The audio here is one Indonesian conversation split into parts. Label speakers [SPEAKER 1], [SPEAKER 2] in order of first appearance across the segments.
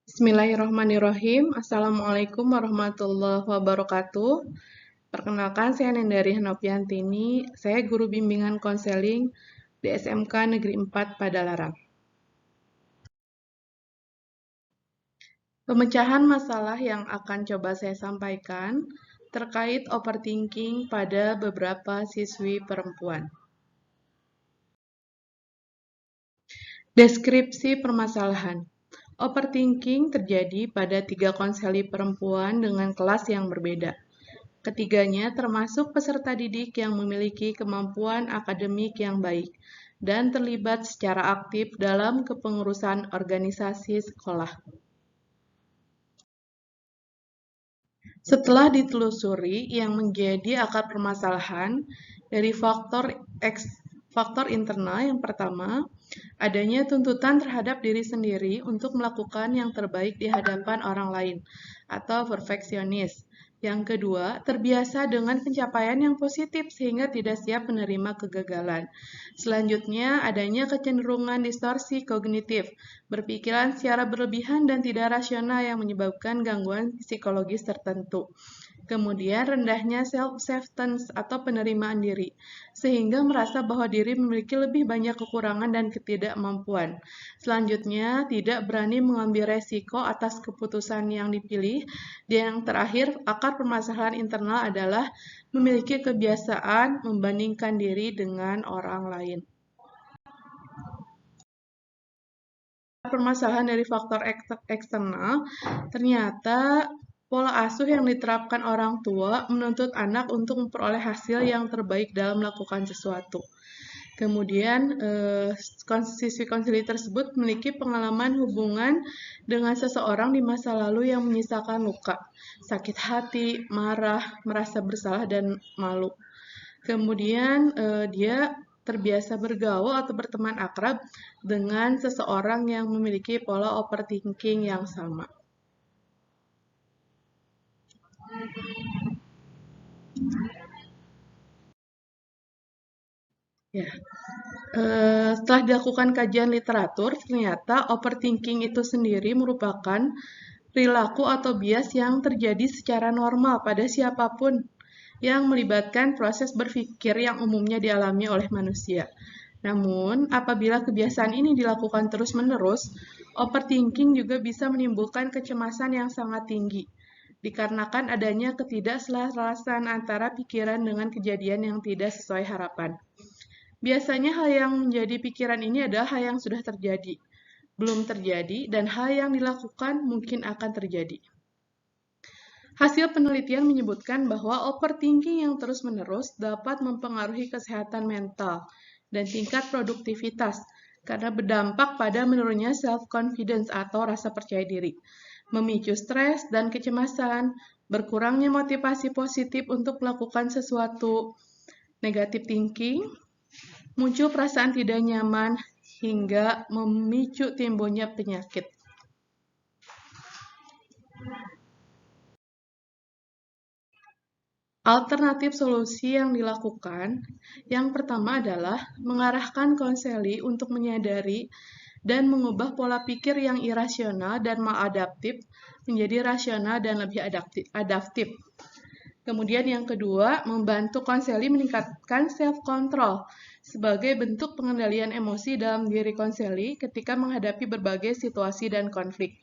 [SPEAKER 1] Bismillahirrahmanirrahim. Assalamualaikum warahmatullahi wabarakatuh. Perkenalkan, saya Nendari Hanopiantini. Saya guru bimbingan konseling di SMK Negeri 4 Padalarang. Pemecahan masalah yang akan coba saya sampaikan terkait overthinking pada beberapa siswi perempuan. Deskripsi permasalahan. Overthinking terjadi pada 3 konseli perempuan dengan kelas yang berbeda. Ketiganya termasuk peserta didik yang memiliki kemampuan akademik yang baik dan terlibat secara aktif dalam kepengurusan organisasi sekolah. Setelah ditelusuri yang menjadi akar permasalahan dari faktor internal, yang pertama, adanya tuntutan terhadap diri sendiri untuk melakukan yang terbaik di hadapan orang lain atau perfeksionis. Yang kedua, terbiasa dengan pencapaian yang positif sehingga tidak siap menerima kegagalan. Selanjutnya, adanya kecenderungan distorsi kognitif, berpikiran secara berlebihan dan tidak rasional yang menyebabkan gangguan psikologis tertentu. Kemudian, rendahnya self-acceptance atau penerimaan diri, sehingga merasa bahwa diri memiliki lebih banyak kekurangan dan ketidakmampuan. Selanjutnya, tidak berani mengambil resiko atas keputusan yang dipilih. Dan yang terakhir, akar permasalahan internal adalah memiliki kebiasaan membandingkan diri dengan orang lain. Permasalahan dari faktor eksternal, ternyata pola asuh yang diterapkan orang tua menuntut anak untuk memperoleh hasil yang terbaik dalam melakukan sesuatu. Kemudian, siswi konseli tersebut memiliki pengalaman hubungan dengan seseorang di masa lalu yang menyisakan luka, sakit hati, marah, merasa bersalah, dan malu. Kemudian, dia terbiasa bergaul atau berteman akrab dengan seseorang yang memiliki pola overthinking yang sama. Ya. Setelah dilakukan kajian literatur, ternyata overthinking itu sendiri merupakan perilaku atau bias yang terjadi secara normal pada siapapun yang melibatkan proses berpikir yang umumnya dialami oleh manusia. Namun, apabila kebiasaan ini dilakukan terus-menerus, overthinking juga bisa menimbulkan kecemasan yang sangat tinggi, dikarenakan adanya ketidakselarasan antara pikiran dengan kejadian yang tidak sesuai harapan. Biasanya hal yang menjadi pikiran ini adalah hal yang sudah terjadi, belum terjadi, dan hal yang dilakukan mungkin akan terjadi. Hasil penelitian menyebutkan bahwa overthinking yang terus-menerus dapat mempengaruhi kesehatan mental dan tingkat produktivitas karena berdampak pada menurunnya self-confidence atau rasa percaya diri, memicu stres dan kecemasan, berkurangnya motivasi positif untuk melakukan sesuatu, negative thinking, muncul perasaan tidak nyaman, hingga memicu timbulnya penyakit. Alternatif solusi yang dilakukan, yang pertama adalah mengarahkan konseli untuk menyadari dan mengubah pola pikir yang irasional dan maladaptif menjadi rasional dan lebih adaptif. Kemudian yang kedua, membantu konseli meningkatkan self-control sebagai bentuk pengendalian emosi dalam diri konseli ketika menghadapi berbagai situasi dan konflik.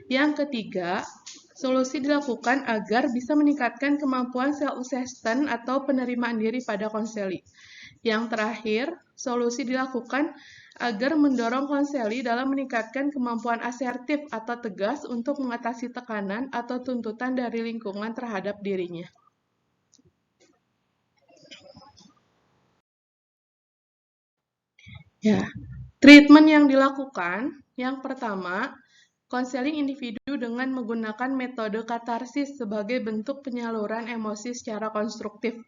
[SPEAKER 1] Yang ketiga, solusi dilakukan agar bisa meningkatkan kemampuan self-assessment atau penerimaan diri pada konseli. Yang terakhir, solusi dilakukan agar mendorong konseli dalam meningkatkan kemampuan asertif atau tegas untuk mengatasi tekanan atau tuntutan dari lingkungan terhadap dirinya. Ya, treatment yang dilakukan, yang pertama, konseling individu dengan menggunakan metode katarsis sebagai bentuk penyaluran emosi secara konstruktif.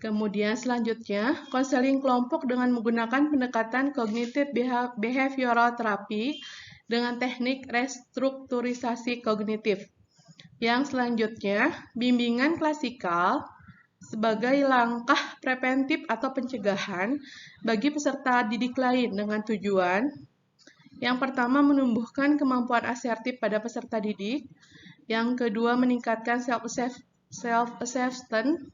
[SPEAKER 1] Kemudian selanjutnya, konseling kelompok dengan menggunakan pendekatan kognitif behavioral therapy dengan teknik restrukturisasi kognitif. Yang selanjutnya, bimbingan klasikal sebagai langkah preventif atau pencegahan bagi peserta didik lain dengan tujuan Yang pertama, menumbuhkan kemampuan asertif pada peserta didik. Yang kedua, meningkatkan self-acceptance,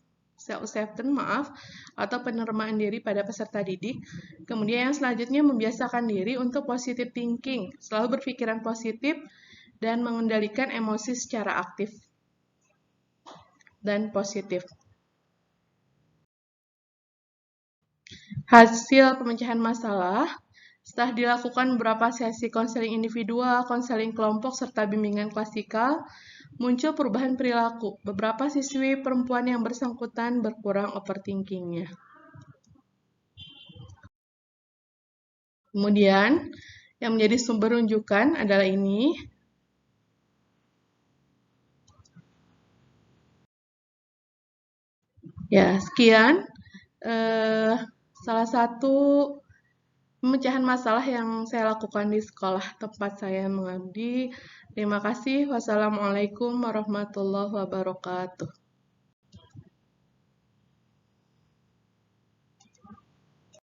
[SPEAKER 1] atau penerimaan diri pada peserta didik. Kemudian yang selanjutnya, membiasakan diri untuk positive thinking, selalu berpikiran positif dan mengendalikan emosi secara aktif dan positif. Hasil pemecahan masalah, setelah dilakukan beberapa sesi konseling individual, konseling kelompok, serta bimbingan klasikal, muncul perubahan perilaku. Beberapa siswi perempuan yang bersangkutan berkurang overthinkingnya. Kemudian, yang menjadi sumber rujukan adalah ini. Ya, sekian. Salah satu pemecahan masalah yang saya lakukan di sekolah tempat saya mengabdi. Terima kasih. Wassalamualaikum warahmatullahi wabarakatuh.